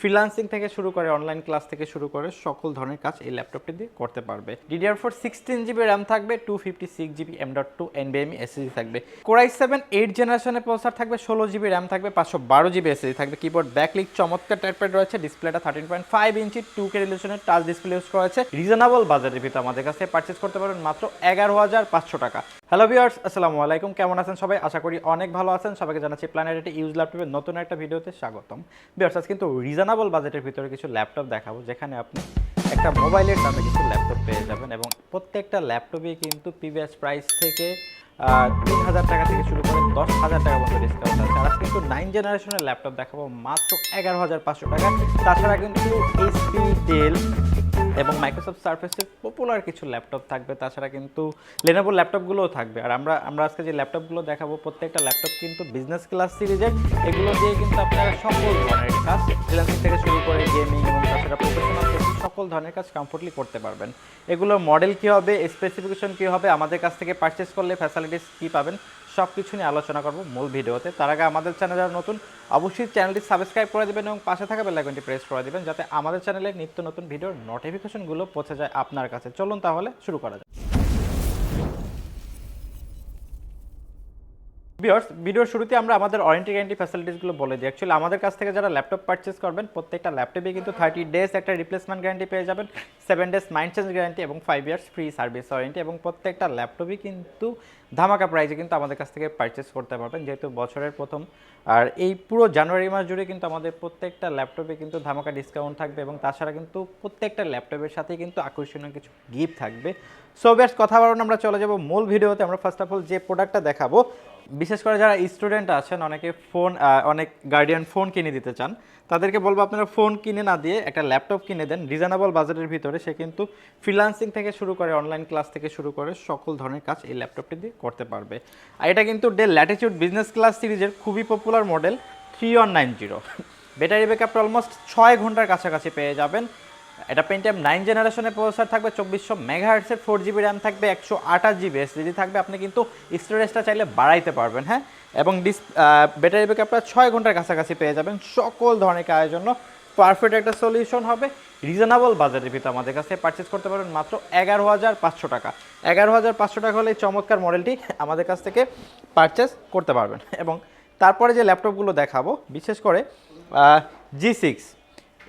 Freelancing থেকে শুরু করে অনলাইন ক্লাস থেকে শুরু করে সকল ধরনের কাজ এই ল্যাপটপটি দিয়ে করতে পারবে। DDR4 16GB র্যাম থাকবে, 256GB M.2 NVMe SSD থাকবে, Core i7 8 জেনারেশনের প্রসেসর থাকবে, 16GB র্যাম থাকবে, 512GB SSD থাকবে, কিবোর্ড ব্যাকলিট চমৎকার টাইপের রয়েছে, ডিসপ্লেটা 13.5 ইঞ্চি 2K রেজোলিউশনের টাচ ডিসপ্লে ইউজ করা হয়েছে। রিজনেবল বাজেটের ভিতরে আমাদের কাছে পারচেজ করতে পারবেন মাত্র 11,500 টাকা। হ্যালো ভিউয়ার্স, আসসালামু আলাইকুম, কেমন আছেন সবাই? আশা করি অনেক ভালো আছেন। সবাইকে জানাচ্ছি প্ল্যানেট ইউজ ল্যাপটপের নতুন একটা ভিডিওতে স্বাগতম। ভিউয়ার্স, আজ কিন্তু রিজনেবল বাজেটের ভিতরে কিছু ল্যাপটপ দেখাবো, যেখানে আপনি একটা মোবাইলের দামে কিছু ল্যাপটপ পেয়ে যাবেন এবং প্রত্যেকটা ল্যাপটপে কিন্তু প্রিভিয়াস প্রাইস থেকে 3,000 টাকা থেকে শুরু করে 10,000 টাকা পর্যন্ত ডিসকাউন্ট আছে। আর কিন্তু 9 জেনারেশনের ল্যাপটপ দেখাবো মাত্র 11,500 টাকা। তাছাড়া কিন্তু এইচপি, ডেল এবং মাইক্রোসফট সারফেসের পপুলার কিছু ল্যাপটপ থাকবে। তাছাড়া কিন্তু লেনোভো ল্যাপটপগুলোও থাকবে। আর আমরা আজকে যে ল্যাপটপগুলো দেখাবো, প্রত্যেকটা ল্যাপটপ কিন্তু বিজনেস ক্লাস সিরিজের। এগুলো দিয়ে কিন্তু আপনারা সকল ধরনের কাজ, ফ্রিল্যান্সিং থেকে শুরু করে গেমিং এবং তাছাড়া প্রফেশনাল সকল ধরনের কাজ কমফোর্টলি করতে পারবেন। এগুলোর মডেল কী হবে, স্পেসিফিকেশন কী হবে, আমাদের কাছ থেকে পারচেস করলে ফ্যাসিলিটিস কী পাবেন, সব কিছু নিয়ে আলোচনা করব মূল ভিডিওতে। তার আগে আমাদের চ্যানেল যারা নতুন, অবশ্যই চ্যানেলটি সাবস্ক্রাইব করে দেবেন এবং পাশে থাকা বেল আইকনটি প্রেস করে দেবেন, যাতে আমাদের চ্যানেলে নিত্য নতুন ভিডিওর নোটিফিকেশনগুলো পৌঁছে যায় আপনার কাছে। চলুন তাহলে শুরু করা যায়। ভিউয়ার্স, ভিডিওর শুরুতে আমরা আমাদের ওয়ারেন্টি গ্যারান্টি ফ্যাসিলিটিসগুলো বলে দিই। অ্যাকচুয়ালি আমাদের কাছ থেকে যারা ল্যাপটপ পারচেস করবেন, প্রত্যেকটা ল্যাপটপে কিন্তু 30 ডেজ একটা রিপ্লেসমেন্ট গ্যারান্টি পেয়ে যাবেন, 7 ডেজ মাইন্ড চেঞ্জ গ্যারান্টি এবং 5 ইয়ার্স ফ্রি সার্ভিস ওয়ারেন্টি। এবং প্রত্যেকটা ল্যাপটপই কিন্তু ধামাকা প্রাইসে কিন্তু আমাদের কাছ থেকে পারচেস করতে পারবেন, যেহেতু বছরের প্রথম। আর এই পুরো জানুয়ারি মাস জুড়ে কিন্তু আমাদের প্রত্যেকটা ল্যাপটপে কিন্তু ধামাকা ডিসকাউন্ট থাকবে এবং তাছাড়া কিন্তু প্রত্যেকটা ল্যাপটপের সাথে কিন্তু আকর্ষণীয় কিছু গিফট থাকবে। সো বেশ কথা বলুন, আমরা চলে যাব মূল ভিডিওতে। আমরা ফার্স্ট অফ অল যে প্রোডাক্টটা দেখাবো, বিশেষ করে যারা স্টুডেন্ট আছেন, অনেকে অনেক গার্ডিয়ান ফোন কিনে দিতে চান, তাদেরকে বলবো আপনারা ফোন কিনে না দিয়ে একটা ল্যাপটপ কিনে দেন রিজনেবল বাজেটের ভিতরে। সে কিন্তু ফ্রিল্যান্সিং থেকে শুরু করে অনলাইন ক্লাস থেকে শুরু করে সকল ধরনের কাজ এই ল্যাপটপটি দিয়ে করতে পারবে। আর এটা কিন্তু ডেল ল্যাটিটিউড বিজনেস ক্লাস সিরিজের খুবই পপুলার মডেল 3190। ব্যাটারি ব্যাকআপটা অলমোস্ট 6 ঘন্টার কাছাকাছি পেয়ে যাবেন। এটা পেন্টিয়াম 9 জেনারেশনের প্রসেসর থাকবে, 2400 মেগাহার্টসের 4GB র্যাম থাকবে, 128GB SSD থাকবে। আপনি কিন্তু স্টোরেজটা চাইলে বাড়াইতে পারবেন, হ্যাঁ। এবং ব্যাটারি ব্যাকআপটা 6 ঘন্টার কাছাকাছি পেয়ে যাবেন। সকল ধরনের কাজের জন্য পারফেক্ট একটা সলিউশন হবে। রিজনেবল বাজেটের ভিতরে আমাদের কাছে পারচেস করতে পারবেন মাত্র 11,500 টাকা। 11,500 টাকা হলে এই চমৎকার মডেলটি আমাদের কাছ থেকে পারচেস করতে পারবেন। এবং তারপরে যে ল্যাপটপগুলো দেখাবো, বিশেষ করে G6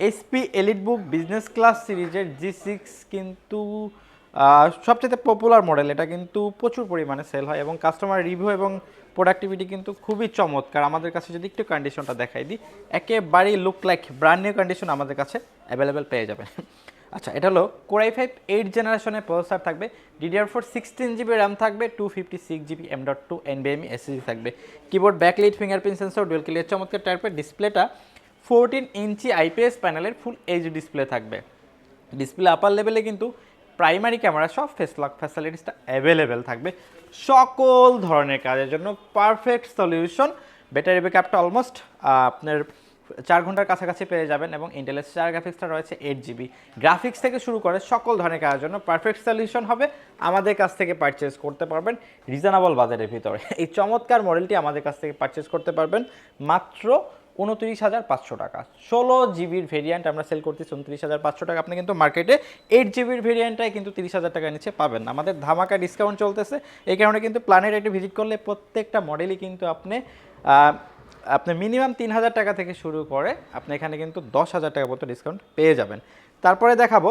HP EliteBook business class সিরিজের G6 কিন্তু সবচেয়ে পপুলার মডেল। এটা কিন্তু প্রচুর পরিমাণে সেল হয় এবং কাস্টমার রিভিউ এবং প্রোডাক্টিভিটি কিন্তু খুবই চমৎকার। আমাদের কাছে যদি একটু কন্ডিশনটা দেখাই দিই, একেবারেই look like brand new condition আমাদের কাছে অ্যাভেলেবেল পেয়ে যাবেন। আচ্ছা, এটা হলো Core i5 8 জেনারেশনের প্রসেসর থাকবে, DDR4 16GB র্যাম থাকবে, 256GB M.2 NVMe SSD থাকবে, keyboard backlit fingerprint sensor dual clear চমৎকার টাইপের, ডিসপ্লেটা 14 ইঞ্চি IPS প্যানেলের ফুল এইচডি ডিসপ্লে থাকবে। ডিসপ্লে আপার লেভেলে কিন্তু প্রাইমারি ক্যামেরা সব ফেস লক ফ্যাসিলিটিসটা অ্যাভেলেবেল থাকবে। সকল ধরনের কাজের জন্য পারফেক্ট সলিউশন। ব্যাটারি ব্যাকআপটা অলমোস্ট আপনার 4 ঘন্টার কাছাকাছি পেয়ে যাবেন এবং ইন্টেলের 4 গ্রাফিক্সটা রয়েছে 8GB। গ্রাফিক্স থেকে শুরু করে সকল ধরনের কাজের জন্য পারফেক্ট সলিউশন হবে। আমাদের কাছ থেকে পারচেস করতে পারবেন রিজনেবল বাজারের ভিতরে। এই চমৎকার মডেলটি আমাদের কাছ থেকে পারচেস করতে পারবেন মাত্র 29,500 টাকা। 16GB ভেরিয়েন্ট আমরা সেল করতেছি 29,500 টাকা। আপনি কিন্তু মার্কেটে 8GB ভেরিয়েন্টটাই কিন্তু 30,000 টাকার নিচে পাবেন না। আমাদের ধামাকা ডিসকাউন্ট চলতেছে, এই কারণে কিন্তু প্ল্যানেট একটু ভিজিট করলে প্রত্যেকটা মডেলই কিন্তু আপনি মিনিমাম 3,000 টাকা থেকে শুরু করে আপনি এখানে কিন্তু 10,000 টাকা পর্যন্ত ডিসকাউন্ট পেয়ে যাবেন। তারপরে দেখাবো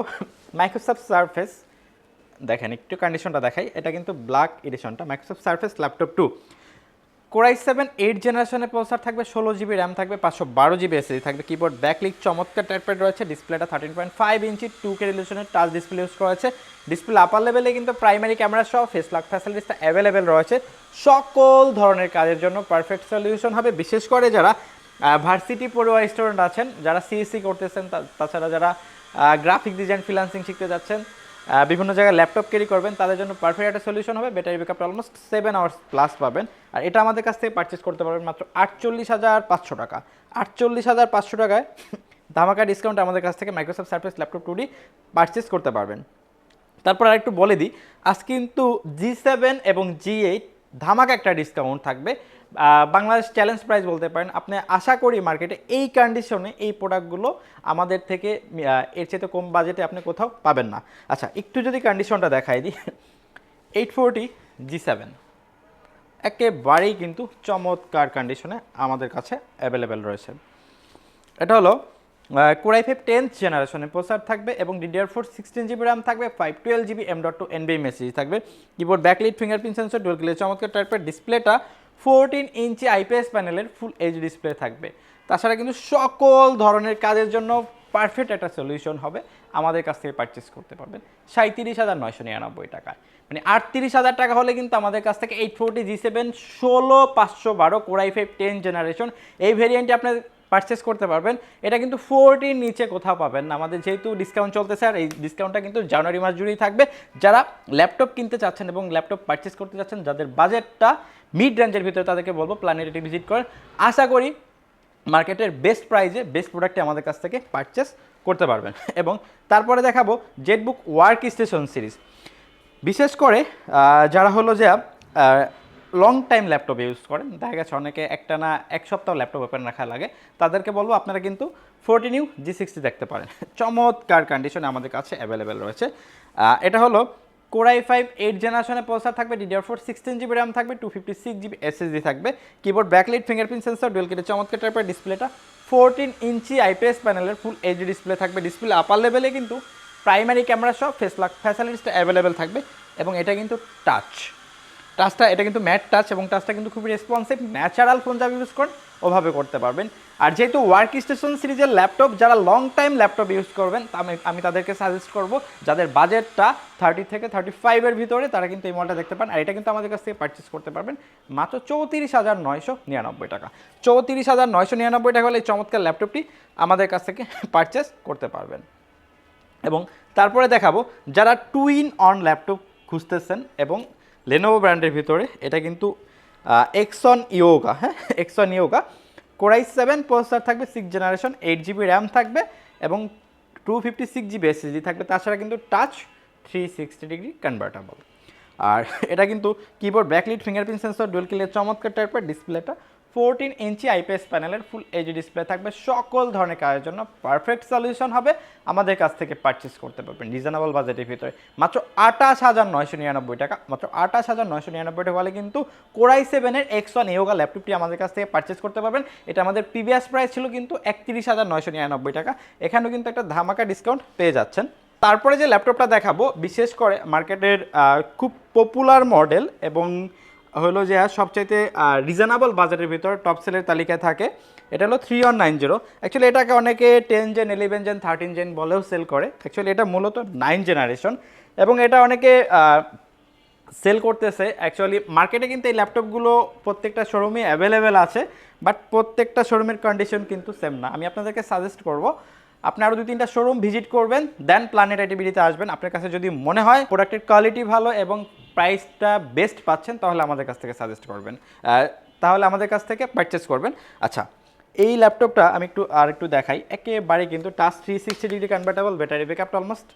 মাইক্রোসফট সারফেস। দেখেন একটু কন্ডিশনটা দেখাই, এটা কিন্তু ব্ল্যাক এডিশনটা Microsoft Surface laptop 2। Core i7 8 জেনারেশনের প্রসেসর থাকবে, 16GB র্যাম থাকবে, 512GB SSD থাকবে, কিবোর্ড ব্যাকলিট চমৎকার টাইপের রয়েছে, ডিসপ্লেটা 13.5 ইঞ্চি 2K রেজোলিউশনের টাচ ডিসপ্লে ইউজ করা হয়েছে। ডিসপ্লে আপার লেভেলে কিন্তু প্রাইমারি ক্যামেরা সহ ফেস লক ফ্যাসিলিটিসটা অ্যাভেলেবেল রয়েছে। সকল ধরনের কাজের জন্য পারফেক্ট সলিউশন হবে। বিশেষ করে যারা ভার্সিটি পড়ুয়া স্টুডেন্ট আছেন, যারা সিএসসি করতেছেন, তাছাড়া যারা গ্রাফিক ডিজাইন ফ্রিল্যান্সিং শিখতে যাচ্ছেন, বিভিন্ন জায়গায় ল্যাপটপ ক্যারি করবেন, তাদের জন্য পারফেক্ট একটা সলিউশন হবে। ব্যাটারি ব্যাকআপটা অলমোস্ট 7 আওয়ার্স প্লাস পাবেন। আর এটা আমাদের কাছ থেকে পারচেস করতে পারবেন মাত্র 48,500 টাকা। 48,500 টাকায় ধামাকা ডিসকাউন্ট আমাদের কাছ থেকে Microsoft Surface laptop 2D purchase করতে পারবেন। তারপর আরেকটু বলে দিই, আজ কিন্তু G7 এবং G8 ধামাকা একটা ডিসকাউন্ট থাকবে। বাংলাদেশ চ্যালেঞ্জ প্রাইস বলতে পারেন। আপনি আশা করি মার্কেটে এই কন্ডিশনে এই প্রোডাক্টগুলো আমাদের থেকে এর চেয়ে কম বাজেটে আপনি কোথাও পাবেন না। আচ্ছা, একটু যদি কন্ডিশনটা দেখাই দিই, 840 G7 একেবারেই কিন্তু চমৎকার কন্ডিশনে আমাদের কাছে অ্যাভেলেবেল রয়েছে। এটা হলো কোরাই 5 10th জেনারেশনের প্রসেসর থাকবে এবং DDR4 16GB RAM থাকবে, 512GB M.2 NVMe SSD থাকবে। Keyboard backlight fingerprint sensor, dual glaze চমৎকার টাইপের ডিসপ্লেটা 14 ইঞ্চি IPS প্যানেলের ফুল এইচডি ডিসপ্লে থাকবে। তাছাড়া কিন্তু সকল ধরনের কাজের জন্য পারফেক্ট একটা সলিউশন হবে। আমাদের কাছ থেকে পারচেস করতে পারবেন 37,999 টাকায়, মানে 38,000 টাকা হলে কিন্তু আমাদের কাছ থেকে 840 G7 16512 কোরাই 5 10 জেনারেশন এই ভেরিয়েন্টে আপনার পারচেস করতে পারবেন। এটা কিন্তু 40 নিচে কোথাও পাবেন না। আমাদের যেহেতু ডিসকাউন্ট চলতেছে, আর এই ডিসকাউন্টটা কিন্তু জানুয়ারি মাস জুড়েই থাকবে। যারা ল্যাপটপ কিনতে চাচ্ছেন এবং ল্যাপটপ পারচেস করতে চাচ্ছেন, যাদের বাজেটটা মিড রেঞ্জের ভিতরে, তাদেরকে বলবো প্ল্যানেটে ভিজিট করেন। আশা করি মার্কেটের বেস্ট প্রাইজে বেস্ট প্রোডাক্টটি আমাদের কাছ থেকে পারচেস করতে পারবেন। এবং তারপরে দেখাবো জেটবুক ওয়ার্ক স্টেশন সিরিজ। বিশেষ করে যারা হলো যে লং টাইম ল্যাপটপ ইউজ করেন, দেখা গেছে অনেকে একটা না এক সপ্তাহ ল্যাপটপ ওপেন রাখা লাগে, তাদেরকে বলবো আপনারা কিন্তু 14 G60 দেখতে পারেন। চমৎকার কন্ডিশনে আমাদের কাছে অ্যাভেলেবেল রয়েছে। এটা হলো কোরাই 5 8 জেনারেশনের প্রসেসর থাকবে, DDR4 16GB RAM থাকবে, 256GB SSD থাকবে। Keyboard backlight fingerprint sensor, dual কিটের চমৎকার টাইপের ডিসপ্লেটা 14 ইঞ্চি IPS প্যানেলের ফুল এইচডি ডিসপ্লে থাকবে। ডিসপ্লে আপার লেভেলে কিন্তু প্রাইমারি ক্যামেরা সহ ফেস লক ফ্যাসিলিটিসটা অ্যাভেলেবেল থাকবে। এবং এটা কিন্তু টাচটা এটা কিন্তু ম্যাট টাচ, এবং টাচটা কিন্তু খুবই রেসপন্সিভ। ন্যাচারাল ফোন যা ইউজ করেন ওভাবে করতে পারবেন। আর যেহেতু ওয়ার্ক স্টেশন সিরিজের ল্যাপটপ, যারা লং টাইম ল্যাপটপ ইউজ করবেন, আমি তাদেরকে সাজেস্ট করব যাদের বাজেটটা 30 থেকে 35-এর ভিতরে, তারা কিন্তু এই মডেলটা দেখতে পান। আর এটা কিন্তু আমাদের কাছ থেকে পারচেস করতে পারবেন মাত্র 34,999 টাকা। 34,999 টাকা হলে এই চমৎকার ল্যাপটপটি আমাদের কাছ থেকে পারচেস করতে পারবেন। এবং তারপরে দেখাবো যারা টুইন অন ল্যাপটপ খুঁজতেছেন এবং লেনোভো ব্র্যান্ডের ভিতরে, এটা কিন্তু এক্সন ইয়োগা, হ্যাঁ এক্সন ইয়োগা কোরাই 7 প্রসেসর থাকবে, 6 জেনারেশন, 8GB RAM থাকবে এবং 256GB SSD থাকবে। তাছাড়া কিন্তু টাচ 360 ডিগ্রি কনভার্টেবল। আর এটা কিন্তু keyboard backlight fingerprint sensor, dual কিলের চমৎকার টাইপের ডিসপ্লেটা 14 ইঞ্চি IPS প্যানেলের ফুল এইচডি ডিসপ্লে থাকবে। সকল ধরনের কাজের জন্য পারফেক্ট সলিউশন হবে। আমাদের কাছ থেকে পারচেস করতে পারবেন রিজনেবল বাজেটের ভিতরে মাত্র 28,999 টাকা। মাত্র 28,999 টাকা হলে কিন্তু কোরাই 7-এর X1 ইয়োগা ল্যাপটপটি আমাদের কাছ থেকে পারচেস করতে পারবেন। এটা আমাদের প্রিভিয়াস প্রাইস ছিল কিন্তু 31,999 টাকা। এখানেও কিন্তু একটা ধামাকা ডিসকাউন্ট পেয়ে যাচ্ছেন। তারপরে যে ল্যাপটপটা দেখাবো, বিশেষ করে মার্কেটের খুব পপুলার মডেল এবং হলো যে সবচাইতে রিজনেবল বাজেটের ভিতরে টপ সেলের তালিকায় থাকে, এটা হলো 3190। অ্যাকচুয়ালি এটাকে অনেকে 10 জেন 11 জেন 13 জেন বলেও সেল করে। অ্যাকচুয়ালি এটা মূলত 9 জেনারেশন এবং এটা অনেকে সেল করতেছে। অ্যাকচুয়ালি মার্কেটে কিন্তু এই ল্যাপটপগুলো প্রত্যেকটা শোরুমে অ্যাভেলেবেল আছে, বাট প্রত্যেকটা শোরুমের কন্ডিশন কিন্তু সেম না। আমি আপনাদেরকে সাজেস্ট করব আপনি আরও 2-3টা শোরুম ভিজিট করবেন, দেন প্ল্যানেট আইটিভিতে আসবেন। আপনার কাছে যদি মনে হয় প্রোডাক্টের কোয়ালিটি ভালো এবং প্রাইসটা বেস্ট পাচ্ছেন, তাহলে আমাদের কাছ থেকে সাজেস্ট করবেন, তাহলে আমাদের কাছ থেকে পারচেস করবেন। আচ্ছা, এই ল্যাপটপটা আমি একটু দেখাই। একেবারে কিন্তু টাচ 360 ডিগ্রি কনভার্টেবল, ব্যাটারি ব্যাকআপটা অলমোস্ট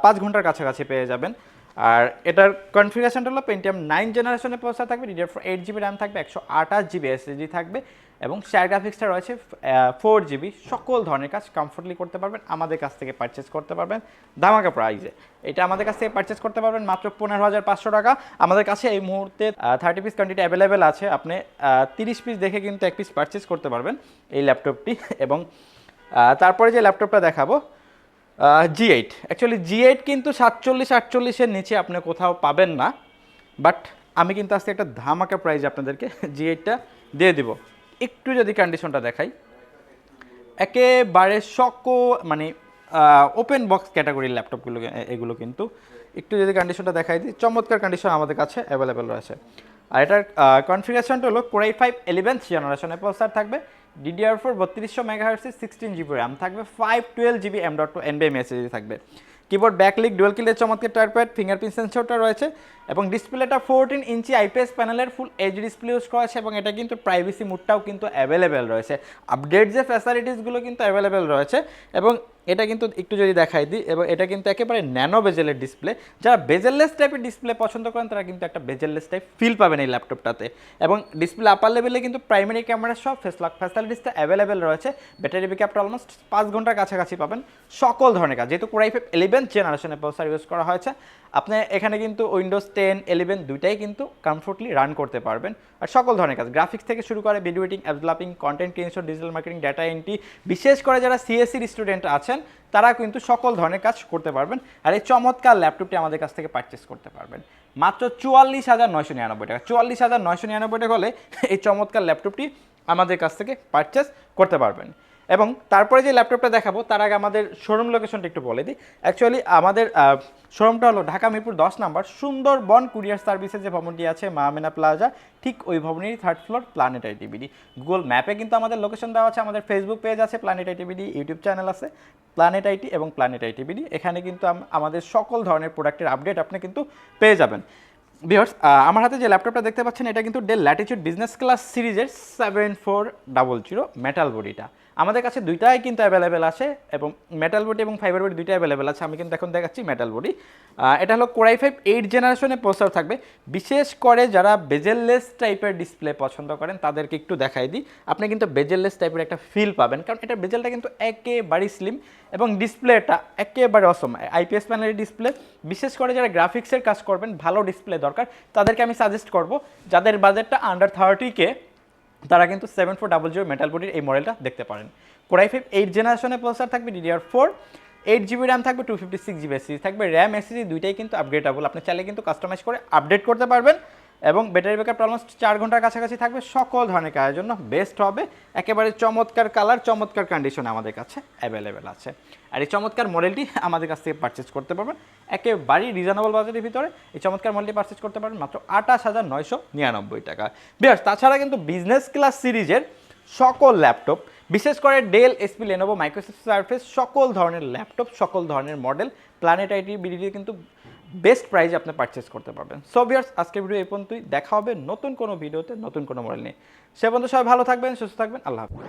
5 ঘন্টার কাছাকাছি পেয়ে যাবেন। আর এটার কনফিগারেশনটা হলো পেন্টিয়াম 9 জেনারেশনের প্রসেসর থাকবে, DDR4 8GB RAM থাকবে, 128GB SSD থাকবে এবং শেয়ার গ্রাফিক্সটা রয়েছে 4GB। সকল ধরনের কাজ কমফোর্টলি করতে পারবেন, আমাদের কাছ থেকে পারচেস করতে পারবেন ধামাকা প্রাইজে। এটা আমাদের কাছ থেকে পারচেস করতে পারবেন মাত্র 15,500 টাকা। আমাদের কাছে এই মুহূর্তে 30 পিস কোয়ান্টিটি অ্যাভেলেবেল আছে। আপনি 30 পিস দেখে কিন্তু 1 পিস পারচেস করতে পারবেন এই ল্যাপটপটি। এবং তারপরে যে ল্যাপটপটা দেখাবো G8, অ্যাকচুয়ালি G8 কিন্তু 47-48-এর নিচে আপনি কোথাও পাবেন না, বাট আমি কিন্তু আজকে একটা ধামাকা প্রাইজ আপনাদেরকে G8টা দিয়ে দিব। একটু যদি কন্ডিশনটা দেখাই, একেবারে মানে ওপেন বক্স ক্যাটাগরির ল্যাপটপগুলো এগুলো কিন্তু। একটু যদি কন্ডিশনটা দেখাই দিই, চমৎকার কন্ডিশন আমাদের কাছে অ্যাভেলেবেল রয়েছে। আর এটার কনফিগারেশনটা হলো কোরাই 5 11th জেনারেশনের প্রসেসর থাকবে, DDR4 3200 MHz 16GB RAM থাকবে, 512GB M.2 NVMe SSD থাকবে। কিবোর্ড ব্যাকলিক ডুয়াল কিলের চমৎকার টাইপের ফিঙ্গারপ্রিন্ট সেন্সরটা রয়েছে এবং ডিসপ্লেটা 14 ইঞ্চি IPS প্যানেলের ফুল এইচডি ডিসপ্লে ইউজ করা আছে এবং এটা কিন্তু প্রাইভেসি মুডটাও কিন্তু অ্যাভেলেবেল রয়েছে। আপডেট যে ফ্যাসিলিটিসগুলো কিন্তু অ্যাভেলেবেল রয়েছে এবং এটা কিন্তু একটু যদি দেখাই দিই, এবং এটা কিন্তু একেবারে ন্যানো বেজেলের ডিসপ্লে। যারা বেজেললেস টাইপের ডিসপ্লে পছন্দ করেন তারা কিন্তু একটা বেজেললেস টাইপ ফিল পাবেন এই ল্যাপটপটাতে। এবং ডিসপ্লে আপার লেভেলে কিন্তু প্রাইমারি ক্যামেরা সব ফেস লক ফ্যাসিলিটিসটা অ্যাভেলেবেল রয়েছে। ব্যাটারি ব্যাকআপটা অলমোস্ট 5 ঘন্টার কাছাকাছি পাবেন। সকল ধরনের কাজ, যেহেতু Core i5 11th জেনারেশনের প্রসেসর ইউজ করা হয়েছে, আপনি এখানে কিন্তু উইন্ডোজ 10, 11 দুইটাই কিন্তু কমফোর্টলি রান করতে পারবেন। আর সকল ধরনের কাজ, গ্রাফিক্স থেকে শুরু করে video editing, app developing, content creation, digital marketing, data entry, বিশেষ করে যারা সিএসসির স্টুডেন্ট আছেন তারা কিন্তু সকল ধরনের কাজ করতে পারবেন। আর এই চমৎকার ল্যাপটপটি আমাদের কাছ থেকে পারচেস করতে পারবেন মাত্র 44,999 টাকা। 44,999 টাকা হলে এই চমৎকার ল্যাপটপটি আমাদের কাছ থেকে পারচেস করতে পারবেন। এবং তারপরে যে ল্যাপটপটা দেখাবো তার আগে আমাদের শোরুম লোকেশনটা একটু বলে দিই। অ্যাকচুয়ালি আমাদের শোরুমটা হলো ঢাকা মিরপুর 10 নম্বর সুন্দরবন কুরিয়ার সার্ভিসের যে ভবনটি আছে মা আমেনা প্লাজা, ঠিক ওই ভবনেরই 3rd floor, planet ITBD. Google ম্যাপে কিন্তু আমাদের লোকেশন দেওয়া আছে, আমাদের ফেসবুক পেজ আছে প্ল্যানেট আইটিবিডি, ইউটিউব চ্যানেল আছে প্ল্যানেট আইটি এবং প্ল্যানেট আইটিবিডি। এখানে কিন্তু আমাদের সকল ধরনের প্রোডাক্টের আপডেট আপনি কিন্তু পেয়ে যাবেন। ভিউয়ার্স, আমার হাতে যে ল্যাপটপটা দেখতে পাচ্ছেন এটা কিন্তু ডেল ল্যাটিটিউড বিজনেস ক্লাস সিরিজের 7400 মেটাল বডিটা। আমাদের কাছে দুইটাই কিন্তু অ্যাভেলেবেল আছে, এবং মেটাল বডি এবং ফাইবার বডি দুইটাই অ্যাভেলেবেল আছে। আমি কিন্তু এখন দেখাচ্ছি মেটাল বডি। এটা হলো Core i5 8 জেনারেশনের প্রসেসর থাকবে। বিশেষ করে যারা বেজেললেস টাইপের ডিসপ্লে পছন্দ করেন তাদেরকে একটু দেখাই দিই। আপনি কিন্তু বেজেললেস টাইপের একটা ফিল পাবেন, কারণ এটা বেজেলটা কিন্তু একেবারেই স্লিম এবং ডিসপ্লেটা একেবারে অসম আইপিএস প্যানেলের ডিসপ্লে। বিশেষ করে যারা গ্রাফিক্সের কাজ করবেন, ভালো ডিসপ্লে দরকার, তাদেরকে আমি সাজেস্ট করব যাদের বাজেটটা আন্ডার 30K, তারা কিন্তু 7400 মেটাল বডির এই মডেলটা দেখতে পারেন। Core i5 8 জেনারেশনের প্রসেসর থাকবে, DDR4, 8GB র্যাম থাকবে, 256GB এসএসডি থাকবে। র্যাম এসএসডি দুইটাই কিন্তু আপগ্রেডেবল, আপনি চাইলে কিন্তু কাস্টমাইজ করে আপডেট করতে পারবেন। এবং ব্যাটারি ব্যাকআপ অলমোস্ট 4 ঘন্টার কাছাকাছি থাকবে। সকল ধরনের কাজের জন্য বেস্ট হবে। একেবারে চমৎকার কালার, চমৎকার কন্ডিশনে আমাদের কাছে অ্যাভেলেবেল আছে। আর এই চমৎকার মডেলটি আমাদের কাছ থেকে পারচেস করতে পারবেন একেবারেই রিজনেবল বাজেটের ভিতরে। এই চমৎকার মডেলটি পারচেস করতে পারবেন মাত্র 28,999 টাকা। বিয়ার্স, তাছাড়া কিন্তু বিজনেস ক্লাস সিরিজের সকল ল্যাপটপ, বিশেষ করে Dell, HP, Lenovo, Microsoft Surface, সকল ধরনের ল্যাপটপ, সকল ধরনের মডেল প্ল্যানেট আইটিবিডি কিন্তু বেস্ট প্রাইজে আপনি পারচেস করতে পারবেন। সো ভিউয়ার্স, আজকের ভিডিও এই পর্যন্তই। দেখা হবে নতুন কোনো ভিডিওতে, নতুন কোনো মডেল নিয়ে। সে পর্যন্ত সবাই ভালো থাকবেন, সুস্থ থাকবেন। আল্লাহ হাফেজ।